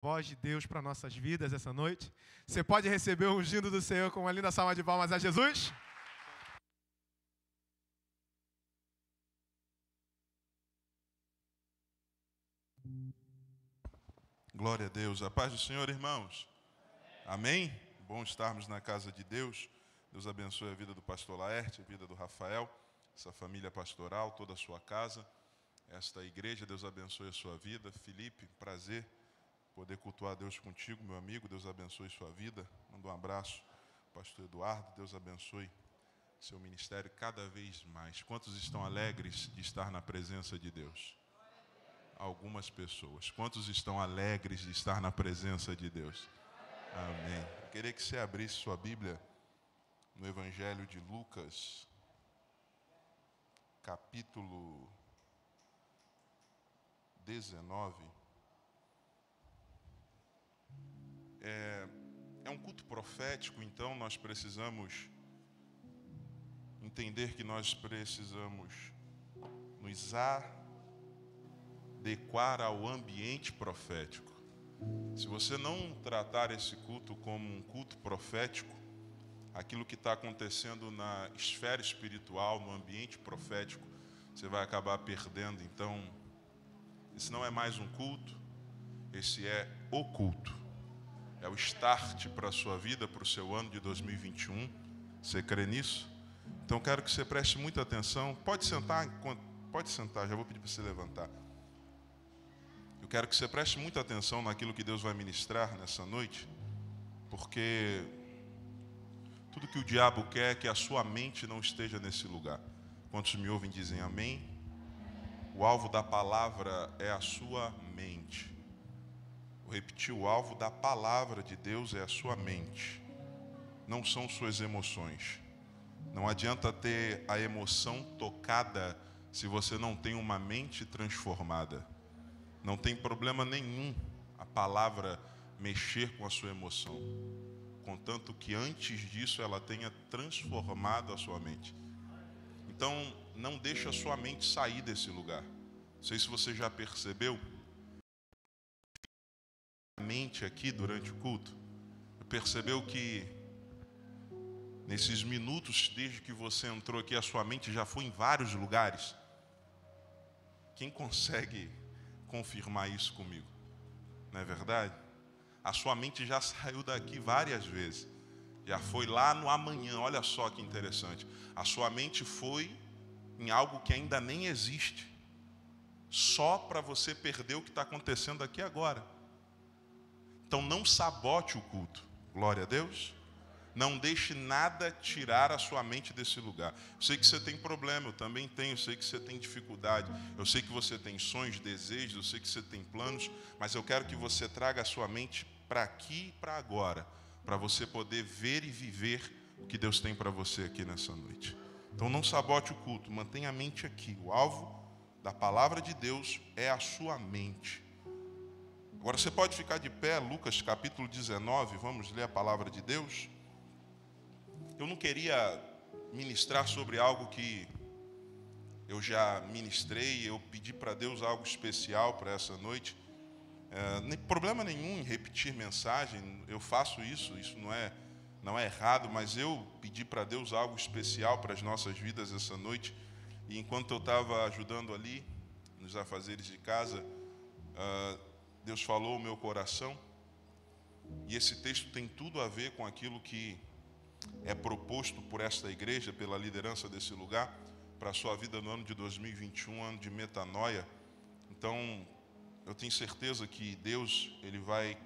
Voz de Deus para nossas vidas essa noite. Você pode receber o ungido do Senhor com uma linda salva de palmas a Jesus? Glória a Deus. A paz do Senhor, irmãos. Amém? Bom estarmos na casa de Deus. Deus abençoe a vida do pastor Laerte, a vida do Rafael, essa família pastoral, toda a sua casa, esta igreja. Deus abençoe a sua vida. Felipe, prazer poder cultuar a Deus contigo, meu amigo. Deus abençoe sua vida. Manda um abraço, pastor Eduardo. Deus abençoe seu ministério cada vez mais. Quantos estão alegres de estar na presença de Deus? Algumas pessoas. Quantos estão alegres de estar na presença de Deus? Amém. Eu queria que você abrisse sua Bíblia no Evangelho de Lucas, capítulo 19. É um culto profético, então nós precisamos entender que nós precisamos nos adequar ao ambiente profético. Se você não tratar esse culto como um culto profético, aquilo que está acontecendo na esfera espiritual, no ambiente profético, você vai acabar perdendo. Então, esse não é mais um culto, esse é o culto. É o start para a sua vida, para o seu ano de 2021. Você crê nisso? Então, quero que você preste muita atenção. Pode sentar, já vou pedir para você levantar. Eu quero que você preste muita atenção naquilo que Deus vai ministrar nessa noite, porque tudo que o diabo quer é que a sua mente não esteja nesse lugar. Quantos me ouvem dizem amém? O alvo da palavra é a sua mente. Vou repetir, o alvo da palavra de Deus é a sua mente. Não são suas emoções. Não adianta ter a emoção tocada se você não tem uma mente transformada. Não tem problema nenhum a palavra mexer com a sua emoção, contanto que antes disso ela tenha transformado a sua mente. Então, não deixe a sua mente sair desse lugar. Não sei se você já percebeu, a mente aqui durante o culto, percebeu que nesses minutos, desde que você entrou aqui, a sua mente já foi em vários lugares. Quem consegue confirmar isso comigo? Não é verdade? A sua mente já saiu daqui várias vezes. Já foi lá no amanhã, olha só que interessante. A sua mente foi em algo que ainda nem existe. Só para você perder o que está acontecendo aqui agora. Então não sabote o culto. Glória a Deus. Não deixe nada tirar a sua mente desse lugar. Eu sei que você tem problema, eu também tenho. Eu sei que você tem dificuldade. Eu sei que você tem sonhos, desejos. Eu sei que você tem planos. Mas eu quero que você traga a sua mente para aqui e para agora. Para você poder ver e viver o que Deus tem para você aqui nessa noite. Então não sabote o culto. Mantenha a mente aqui. O alvo da palavra de Deus é a sua mente. Agora você pode ficar de pé. Lucas capítulo 19. Vamos ler a palavra de Deus. Eu não queria ministrar sobre algo que eu já ministrei. Eu pedi para Deus algo especial para essa noite. Problema nenhum em repetir mensagem. Eu faço isso não é errado, mas eu pedi para Deus algo especial para as nossas vidas essa noite. E enquanto eu estava ajudando ali, nos afazeres de casa, Deus falou ao meu coração. E esse texto tem tudo a ver com aquilo que é proposto por esta igreja, pela liderança desse lugar, para a sua vida no ano de 2021, ano de metanoia. Então, eu tenho certeza que Deus, Ele vai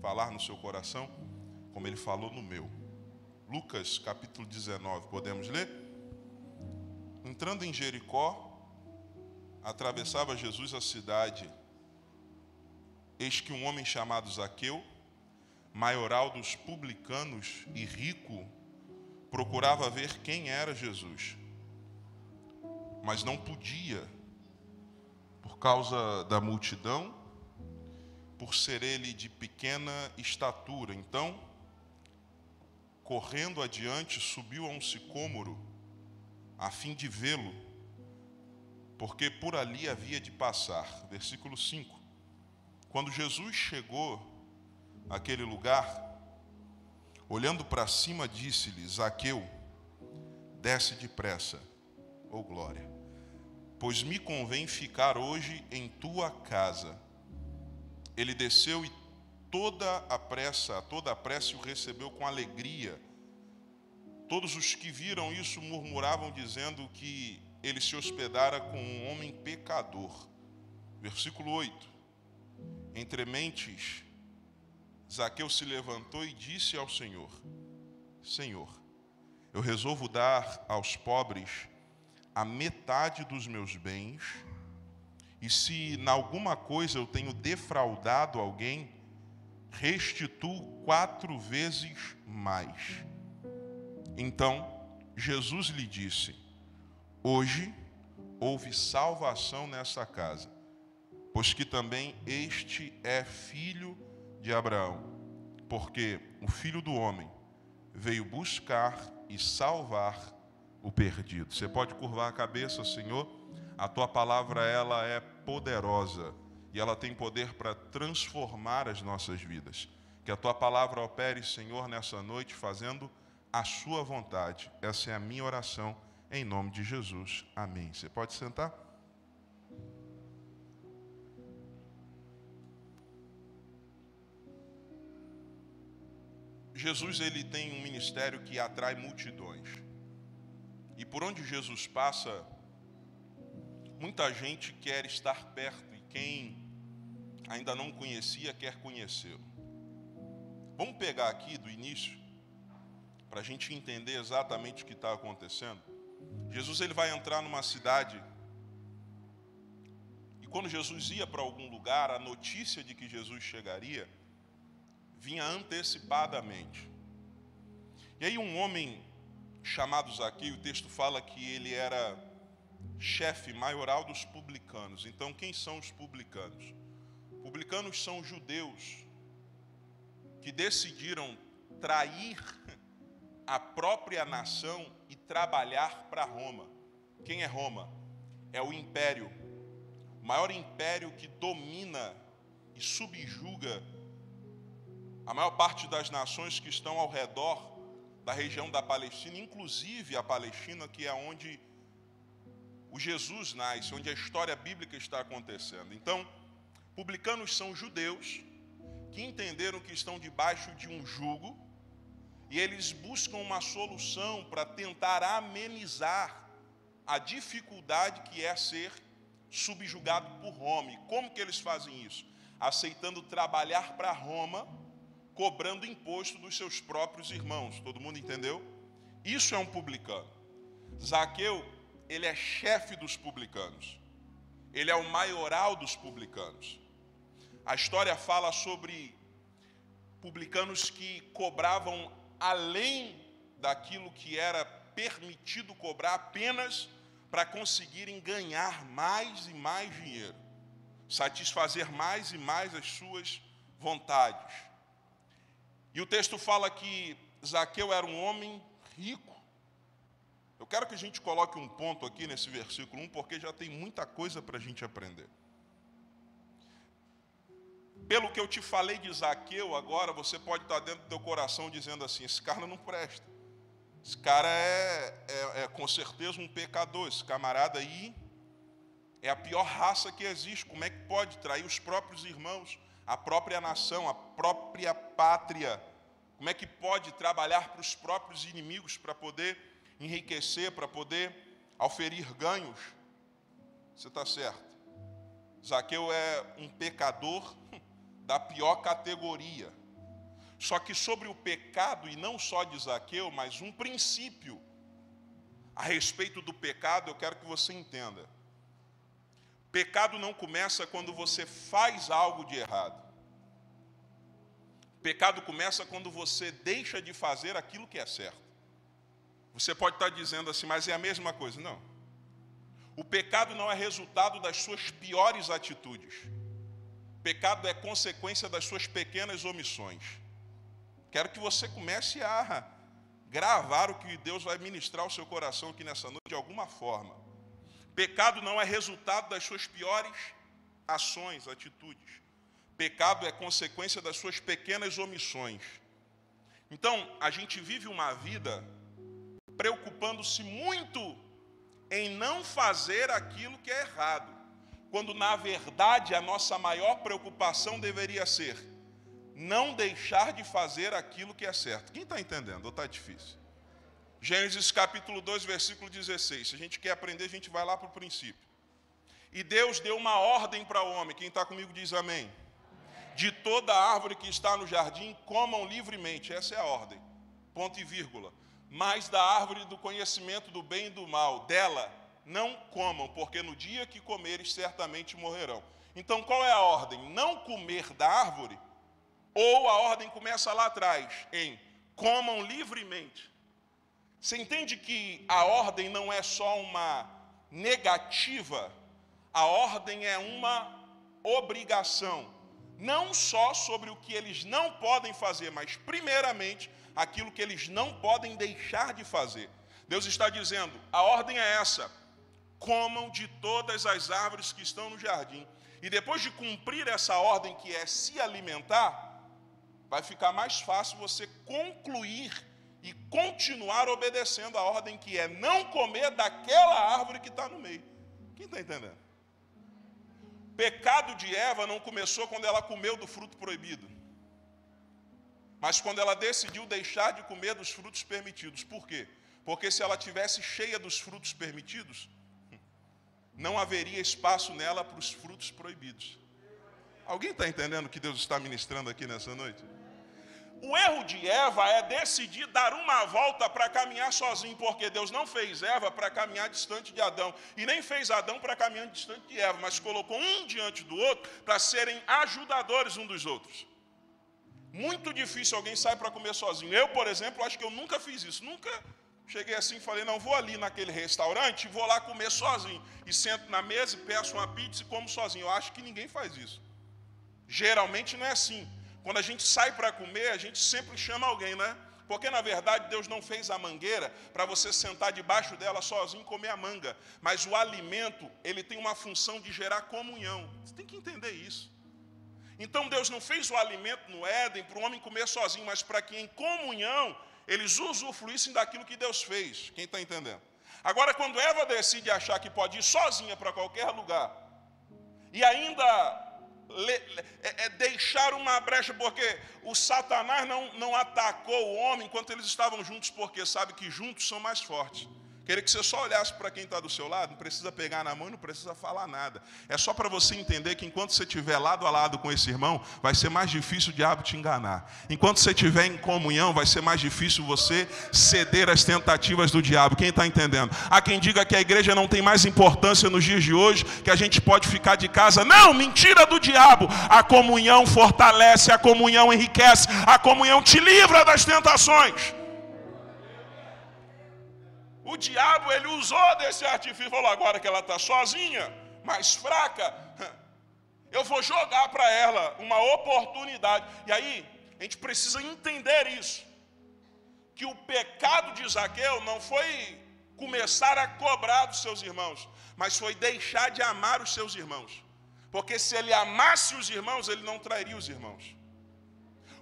falar no seu coração, como Ele falou no meu. Lucas, capítulo 19, podemos ler? Entrando em Jericó, atravessava Jesus a cidade. Eis que um homem chamado Zaqueu, maioral dos publicanos e rico, procurava ver quem era Jesus, mas não podia, por causa da multidão, por ser ele de pequena estatura. Então, correndo adiante, subiu a um sicômoro, a fim de vê-lo, porque por ali havia de passar. Versículo 5. Quando Jesus chegou àquele lugar, olhando para cima, disse-lhe: Zaqueu, desce depressa, ó glória, pois me convém ficar hoje em tua casa. Ele desceu e toda a pressa o recebeu com alegria. Todos os que viram isso murmuravam, dizendo que ele se hospedara com um homem pecador. Versículo 8. Entre mentes, Zaqueu se levantou e disse ao Senhor: Senhor, eu resolvo dar aos pobres a metade dos meus bens, e se em alguma coisa eu tenho defraudado alguém, restituo 4 vezes mais. Então Jesus lhe disse: hoje houve salvação nessa casa, pois que também este é filho de Abraão, porque o Filho do Homem veio buscar e salvar o perdido. Você pode curvar a cabeça, Senhor? A tua palavra, ela é poderosa e ela tem poder para transformar as nossas vidas. Que a tua palavra opere, Senhor, nessa noite, fazendo a sua vontade. Essa é a minha oração, em nome de Jesus. Amém. Você pode sentar? Jesus, ele tem um ministério que atrai multidões. E por onde Jesus passa, muita gente quer estar perto, e quem ainda não conhecia quer conhecê-lo. Vamos pegar aqui do início, para a gente entender exatamente o que está acontecendo. Jesus, ele vai entrar numa cidade, e quando Jesus ia para algum lugar, a notícia de que Jesus chegaria vinha antecipadamente. E aí um homem chamado Zaqueu, o texto fala que ele era chefe maioral dos publicanos. Então, quem são os publicanos? Publicanos são judeus que decidiram trair a própria nação e trabalhar para Roma. Quem é Roma? É o império, o maior império que domina e subjuga a maior parte das nações que estão ao redor da região da Palestina, inclusive a Palestina, que é onde o Jesus nasce, onde a história bíblica está acontecendo. Então, publicanos são judeus que entenderam que estão debaixo de um jugo e eles buscam uma solução para tentar amenizar a dificuldade que é ser subjugado por Roma. E como que eles fazem isso? Aceitando trabalhar para Roma, cobrando imposto dos seus próprios irmãos. Todo mundo entendeu? Isso é um publicano. Zaqueu, ele é chefe dos publicanos. Ele é o maioral dos publicanos. A história fala sobre publicanos que cobravam além daquilo que era permitido cobrar, apenas para conseguirem ganhar mais e mais dinheiro, satisfazer mais e mais as suas vontades. E o texto fala que Zaqueu era um homem rico. Eu quero que a gente coloque um ponto aqui nesse versículo 1, porque já tem muita coisa para a gente aprender. Pelo que eu te falei de Zaqueu, agora você pode estar dentro do teu coração dizendo assim: esse cara não presta. Esse cara é com certeza um pecador. Esse camarada aí é a pior raça que existe. Como é que pode trair os próprios irmãos, a própria nação, a própria pátria? Como é que pode trabalhar para os próprios inimigos para poder enriquecer, para poder auferir ganhos? Você está certo. Zaqueu é um pecador da pior categoria. Só que sobre o pecado, e não só de Zaqueu, mas um princípio a respeito do pecado, eu quero que você entenda. Pecado não começa quando você faz algo de errado. Pecado começa quando você deixa de fazer aquilo que é certo. Você pode estar dizendo assim, mas é a mesma coisa. Não. O pecado não é resultado das suas piores atitudes. Pecado é consequência das suas pequenas omissões. Quero que você comece a gravar o que Deus vai ministrar ao seu coração aqui nessa noite de alguma forma. Pecado não é resultado das suas piores ações, atitudes. Pecado é consequência das suas pequenas omissões. Então, a gente vive uma vida preocupando-se muito em não fazer aquilo que é errado, quando na verdade a nossa maior preocupação deveria ser não deixar de fazer aquilo que é certo. Quem está entendendo ou está difícil? Gênesis capítulo 2, versículo 16. Se a gente quer aprender, a gente vai lá para o princípio. E Deus deu uma ordem para o homem. Quem está comigo diz amém. De toda árvore que está no jardim, comam livremente. Essa é a ordem. Ponto e vírgula. Mas da árvore do conhecimento do bem e do mal, dela não comam, porque no dia que comeres certamente morrerão. Então qual é a ordem? Não comer da árvore? Ou a ordem começa lá atrás, em comam livremente? Você entende que a ordem não é só uma negativa, a ordem é uma obrigação. Não só sobre o que eles não podem fazer, mas primeiramente aquilo que eles não podem deixar de fazer. Deus está dizendo, a ordem é essa: comam de todas as árvores que estão no jardim. E depois de cumprir essa ordem, que é se alimentar, vai ficar mais fácil você concluir e continuar obedecendo a ordem, que é não comer daquela árvore que está no meio. Quem está entendendo? O pecado de Eva não começou quando ela comeu do fruto proibido, mas quando ela decidiu deixar de comer dos frutos permitidos. Por quê? Porque se ela tivesse cheia dos frutos permitidos, não haveria espaço nela para os frutos proibidos. Alguém está entendendo o que Deus está ministrando aqui nessa noite? O erro de Eva é decidir dar uma volta para caminhar sozinho, porque Deus não fez Eva para caminhar distante de Adão, e nem fez Adão para caminhar distante de Eva, mas colocou um diante do outro para serem ajudadores um dos outros. Muito difícil alguém sair para comer sozinho. Eu, por exemplo, acho que eu nunca fiz isso. Nunca cheguei assim e falei, não, vou ali naquele restaurante e vou lá comer sozinho. E sento na mesa e peço uma pizza e como sozinho. Eu acho que ninguém faz isso. Geralmente não é assim. Quando a gente sai para comer, a gente sempre chama alguém, né? Porque, na verdade, Deus não fez a mangueira para você sentar debaixo dela sozinho e comer a manga. Mas o alimento, ele tem uma função de gerar comunhão. Você tem que entender isso. Então, Deus não fez o alimento no Éden para o homem comer sozinho, mas para que em comunhão eles usufruíssem daquilo que Deus fez. Quem está entendendo? Agora, quando Eva decide achar que pode ir sozinha para qualquer lugar e ainda deixar uma brecha, porque o Satanás não atacou o homem enquanto eles estavam juntos, porque sabe que juntos são mais fortes. Queria que você só olhasse para quem está do seu lado, não precisa pegar na mão, não precisa falar nada. É só para você entender que enquanto você estiver lado a lado com esse irmão, vai ser mais difícil o diabo te enganar. Enquanto você estiver em comunhão, vai ser mais difícil você ceder às tentativas do diabo. Quem está entendendo? Há quem diga que a igreja não tem mais importância nos dias de hoje, que a gente pode ficar de casa. Não, mentira do diabo. A comunhão fortalece, a comunhão enriquece, a comunhão te livra das tentações. O diabo, ele usou desse artifício, falou, agora que ela está sozinha, mais fraca, eu vou jogar para ela uma oportunidade. E aí, a gente precisa entender isso, que o pecado de Zaqueu não foi começar a cobrar dos seus irmãos, mas foi deixar de amar os seus irmãos. Porque se ele amasse os irmãos, ele não trairia os irmãos.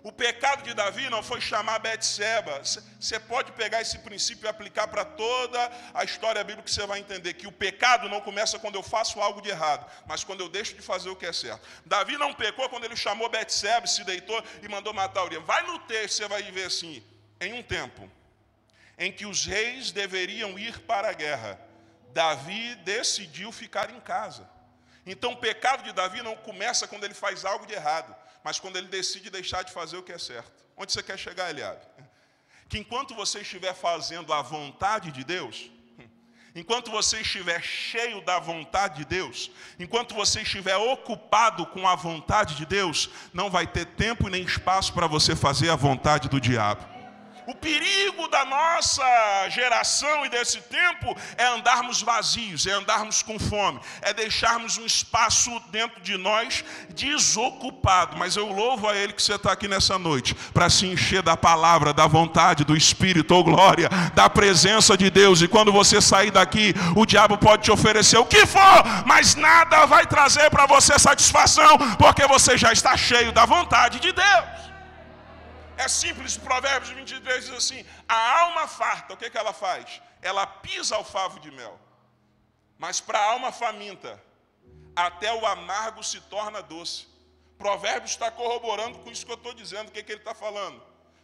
O pecado de Davi não foi chamar Betseba. Você pode pegar esse princípio e aplicar para toda a história bíblica, que você vai entender que o pecado não começa quando eu faço algo de errado, mas quando eu deixo de fazer o que é certo. Davi não pecou quando ele chamou Betseba, se deitou e mandou matar Urias. Vai no texto, você vai ver assim, em um tempo em que os reis deveriam ir para a guerra, Davi decidiu ficar em casa. Então o pecado de Davi não começa quando ele faz algo de errado, mas quando ele decide deixar de fazer o que é certo. Onde você quer chegar, Eliabe? Que enquanto você estiver fazendo a vontade de Deus, enquanto você estiver cheio da vontade de Deus, enquanto você estiver ocupado com a vontade de Deus, não vai ter tempo e nem espaço para você fazer a vontade do diabo. O perigo da nossa geração e desse tempo é andarmos vazios, é andarmos com fome, é deixarmos um espaço dentro de nós desocupado. Mas eu louvo a Ele que você está aqui nessa noite para se encher da palavra, da vontade, do Espírito, ou glória, da presença de Deus. E quando você sair daqui, o diabo pode te oferecer o que for, mas nada vai trazer para você satisfação, porque você já está cheio da vontade de Deus. É simples, Provérbios 23 diz assim: a alma farta, o que ela faz? Ela pisa ao favo de mel. Mas para a alma faminta, até o amargo se torna doce. Provérbios está corroborando com isso que eu estou dizendo. O que ele está falando?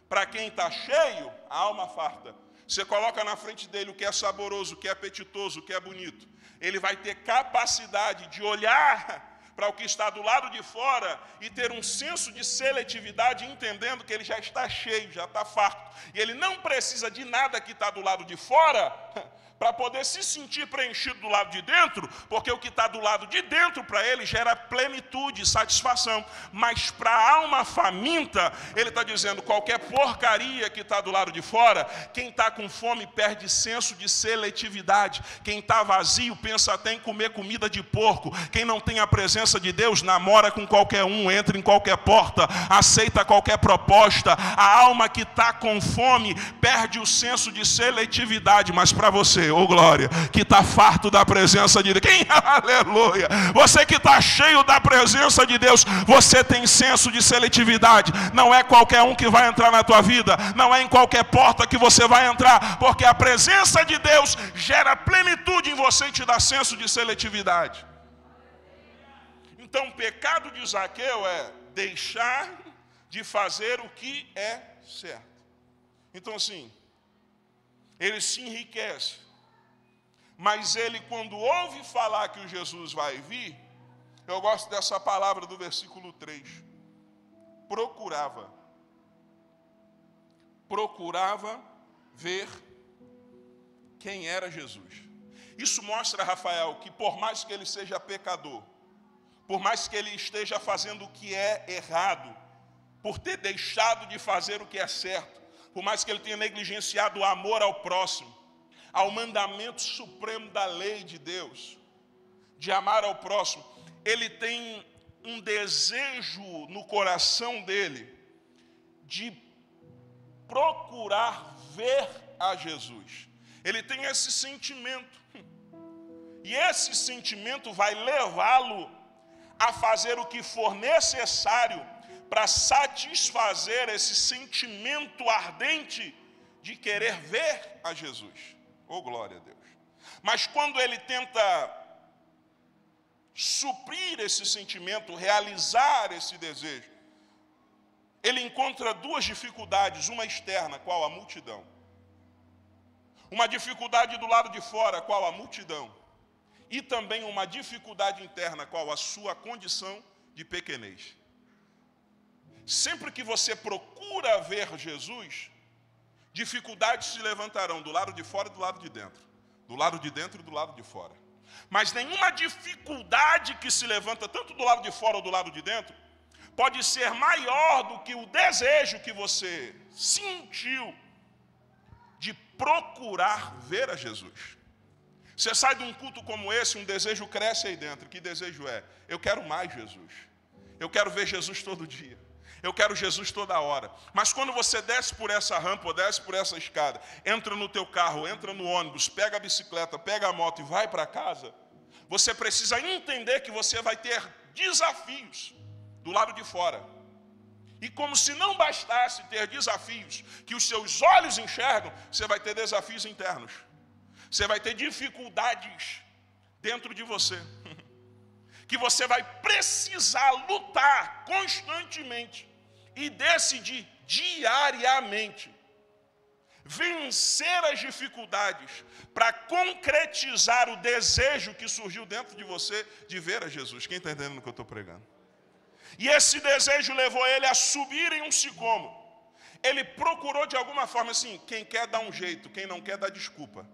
Para quem está cheio, a alma farta. Você coloca na frente dele o que é saboroso, o que é apetitoso, o que é bonito. Ele vai ter capacidade de olhar para o que está do lado de fora e ter um senso de seletividade, entendendo que ele já está cheio, já está farto. E ele não precisa de nada que está do lado de fora para poder se sentir preenchido do lado de dentro, porque o que está do lado de dentro para ele gera plenitude, satisfação. Mas para a alma faminta, ele está dizendo, qualquer porcaria que está do lado de fora, quem está com fome perde senso de seletividade. Quem está vazio pensa até em comer comida de porco. Quem não tem a presença de Deus namora com qualquer um, entra em qualquer porta, aceita qualquer proposta. A alma que está com fome perde o senso de seletividade. Mas para você, ô glória, que está farto da presença de Deus, quem? Aleluia! Você que está cheio da presença de Deus, você tem senso de seletividade. Não é qualquer um que vai entrar na tua vida, não é em qualquer porta que você vai entrar, porque a presença de Deus gera plenitude em você e te dá senso de seletividade. Então o pecado de Zaqueu é deixar de fazer o que é certo. Então assim, ele se enriquece, mas ele, quando ouve falar que o Jesus vai vir, eu gosto dessa palavra do versículo 3, procurava ver quem era Jesus. Isso mostra, Rafael, que por mais que ele seja pecador, por mais que ele esteja fazendo o que é errado, por ter deixado de fazer o que é certo, por mais que ele tenha negligenciado o amor ao próximo, ao mandamento supremo da lei de Deus, de amar ao próximo, ele tem um desejo no coração dele de procurar ver a Jesus. Ele tem esse sentimento, e esse sentimento vai levá-lo a fazer o que for necessário para satisfazer esse sentimento ardente de querer ver a Jesus. Oh, glória a Deus. Mas quando ele tenta suprir esse sentimento, realizar esse desejo, ele encontra duas dificuldades, uma externa, qual a multidão. Uma dificuldade do lado de fora, qual a multidão. E também uma dificuldade interna, qual a sua condição de pequenez. Sempre que você procura ver Jesus, dificuldades se levantarão do lado de fora e do lado de dentro. Do lado de dentro e do lado de fora. Mas nenhuma dificuldade que se levanta, tanto do lado de fora ou do lado de dentro, pode ser maior do que o desejo que você sentiu de procurar ver a Jesus. Você sai de um culto como esse, um desejo cresce aí dentro. Que desejo é? Eu quero mais Jesus. Eu quero ver Jesus todo dia. Eu quero Jesus toda hora. Mas quando você desce por essa rampa, ou desce por essa escada, entra no teu carro, entra no ônibus, pega a bicicleta, pega a moto e vai para casa, você precisa entender que você vai ter desafios do lado de fora. E como se não bastasse ter desafios que os seus olhos enxergam, você vai ter desafios internos. Você vai ter dificuldades dentro de você. Que você vai precisar lutar constantemente e decidir diariamente vencer as dificuldades para concretizar o desejo que surgiu dentro de você de ver a Jesus. Quem está entendendo o que eu estou pregando? E esse desejo levou ele a subir em um sicômoro. Ele procurou de alguma forma assim, quem quer dá um jeito, quem não quer dá desculpa.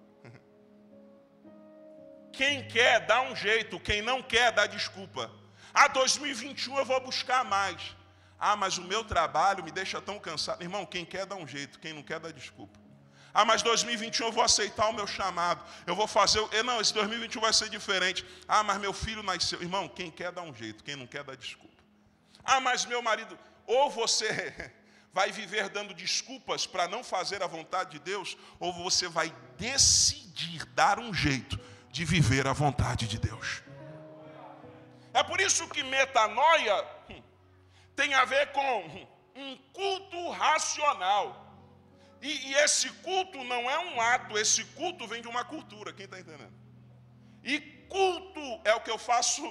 Quem quer dá um jeito, quem não quer dá desculpa. 2021 eu vou buscar mais. Ah, mas o meu trabalho me deixa tão cansado. Irmão, quem quer dá um jeito, quem não quer dá desculpa. Ah, mas 2021 eu vou aceitar o meu chamado. Eu vou fazer... Não, esse 2021 vai ser diferente. Ah, mas meu filho nasceu. Irmão, quem quer dá um jeito, quem não quer dá desculpa. Ah, mas meu marido... Ou você vai viver dando desculpas para não fazer a vontade de Deus, ou você vai decidir dar um jeito de viver a vontade de Deus. É por isso que metanoia tem a ver com um culto racional. E esse culto não é um ato, esse culto vem de uma cultura, quem está entendendo? E culto é o que eu faço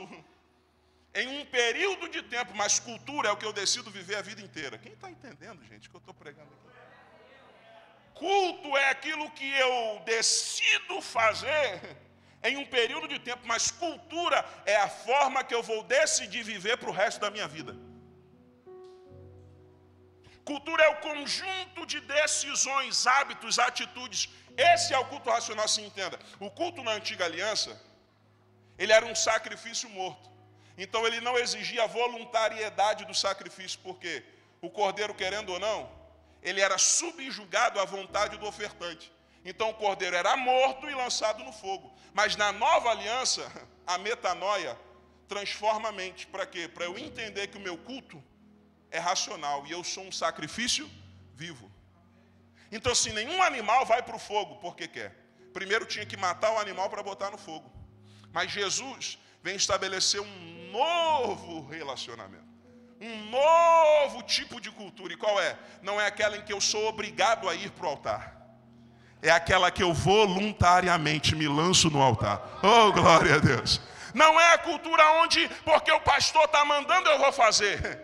em um período de tempo, mas cultura é o que eu decido viver a vida inteira. Quem está entendendo, gente, que eu estou pregando aqui? Culto é aquilo que eu decido fazer em um período de tempo, mas cultura é a forma que eu vou decidir viver para o resto da minha vida. Cultura é o conjunto de decisões, hábitos, atitudes. Esse é o culto racional, se entenda. O culto na antiga aliança, ele era um sacrifício morto. Então ele não exigia a voluntariedade do sacrifício, porque o cordeiro, querendo ou não, ele era subjugado à vontade do ofertante. Então o cordeiro era morto e lançado no fogo. Mas na nova aliança, a metanoia transforma a mente. Para quê? Para eu entender que o meu culto é racional e eu sou um sacrifício vivo. Então assim, nenhum animal vai para o fogo porque quer. Primeiro tinha que matar o animal para botar no fogo. Mas Jesus vem estabelecer um novo relacionamento. Um novo tipo de cultura. E qual é? Não é aquela em que eu sou obrigado a ir para o altar. É aquela que eu voluntariamente me lanço no altar. Oh, glória a Deus. Não é a cultura onde, porque o pastor está mandando, eu vou fazer.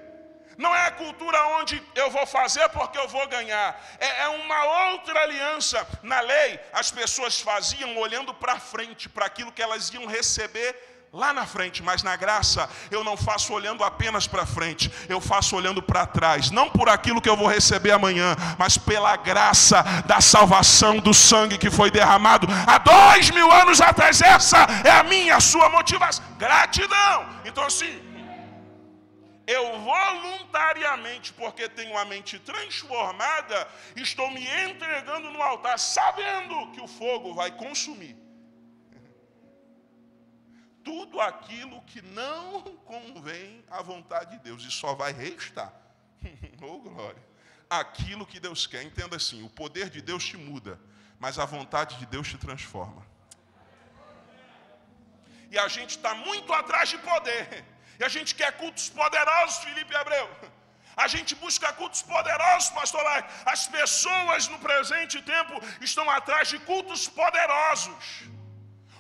Não é a cultura onde eu vou fazer porque eu vou ganhar. É uma outra aliança. Na lei, as pessoas faziam olhando para frente, para aquilo que elas iam receber lá na frente. Mas na graça, eu não faço olhando apenas para frente. Eu faço olhando para trás. Não por aquilo que eu vou receber amanhã, mas pela graça da salvação do sangue que foi derramado há 2000 anos atrás. Essa é a minha, a sua motivação. Gratidão. Então assim, eu voluntariamente, porque tenho a mente transformada, estou me entregando no altar, sabendo que o fogo vai consumir tudo aquilo que não convém à vontade de Deus, e só vai restar, oh glória, aquilo que Deus quer. Entenda assim, o poder de Deus te muda, mas a vontade de Deus te transforma. E a gente está muito atrás de poder. E a gente quer cultos poderosos, Felipe Abreu. A gente busca cultos poderosos, pastor Lai. As pessoas no presente tempo estão atrás de cultos poderosos,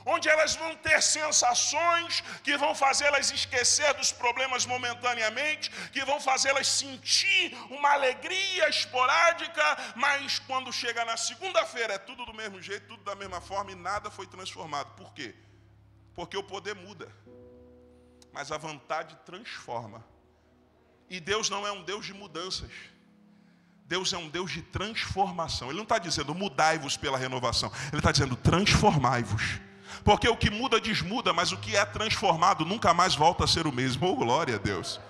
onde elas vão ter sensações que vão fazê-las esquecer dos problemas momentaneamente, que vão fazê-las sentir uma alegria esporádica, mas quando chega na segunda-feira é tudo do mesmo jeito, tudo da mesma forma e nada foi transformado. Por quê? Porque o poder muda, mas a vontade transforma. E Deus não é um Deus de mudanças. Deus é um Deus de transformação. Ele não está dizendo mudai-vos pela renovação. Ele está dizendo transformai-vos. Porque o que muda desmuda, mas o que é transformado nunca mais volta a ser o mesmo. Oh, glória a Deus.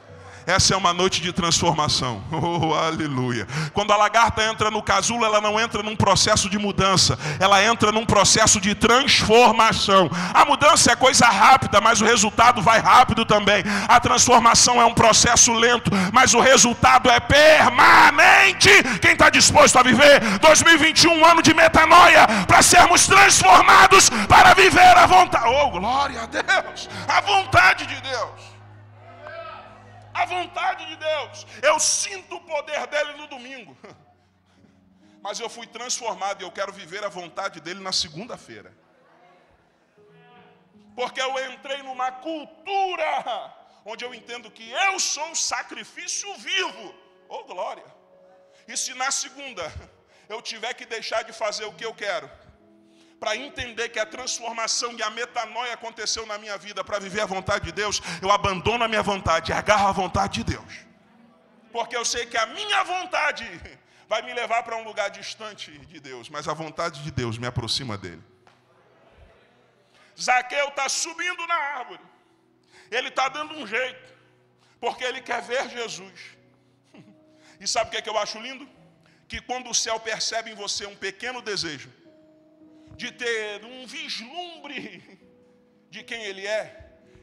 Essa é uma noite de transformação. Oh, aleluia. Quando a lagarta entra no casulo, ela não entra num processo de mudança. Ela entra num processo de transformação. A mudança é coisa rápida, mas o resultado vai rápido também. A transformação é um processo lento, mas o resultado é permanente. Quem está disposto a viver 2021, um ano de metanoia, para sermos transformados, para viver a vontade. Oh, glória a Deus. A vontade de Deus. A vontade de Deus. Eu sinto o poder dele no domingo, mas eu fui transformado e eu quero viver a vontade dele na segunda-feira. Porque eu entrei numa cultura onde eu entendo que eu sou um sacrifício vivo. Oh, glória. E se na segunda eu tiver que deixar de fazer o que eu quero, para entender que a transformação e a metanoia aconteceu na minha vida, para viver a vontade de Deus, eu abandono a minha vontade e agarro a vontade de Deus. Porque eu sei que a minha vontade vai me levar para um lugar distante de Deus, mas a vontade de Deus me aproxima dele. Zaqueu está subindo na árvore. Ele está dando um jeito, porque ele quer ver Jesus. E sabe o que é que eu acho lindo? Que quando o céu percebe em você um pequeno desejo de ter um vislumbre de quem ele é,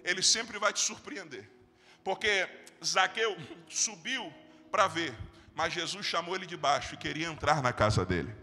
ele sempre vai te surpreender. Porque Zaqueu subiu para ver, mas Jesus chamou ele de baixo e queria entrar na casa dele.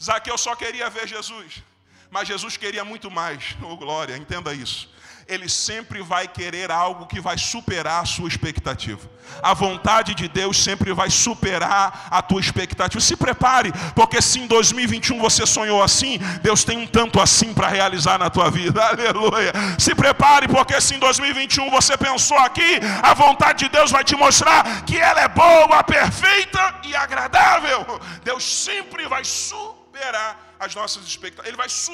Zaqueu só queria ver Jesus, mas Jesus queria muito mais. Oh, glória, entenda isso. Ele sempre vai querer algo que vai superar a sua expectativa. A vontade de Deus sempre vai superar a tua expectativa. Se prepare, porque se em 2021 você sonhou assim, Deus tem um tanto assim para realizar na tua vida. Aleluia. Se prepare, porque se em 2021 você pensou aqui, a vontade de Deus vai te mostrar que ela é boa, perfeita e agradável. Deus sempre vai superar as nossas expectativas. Ele vai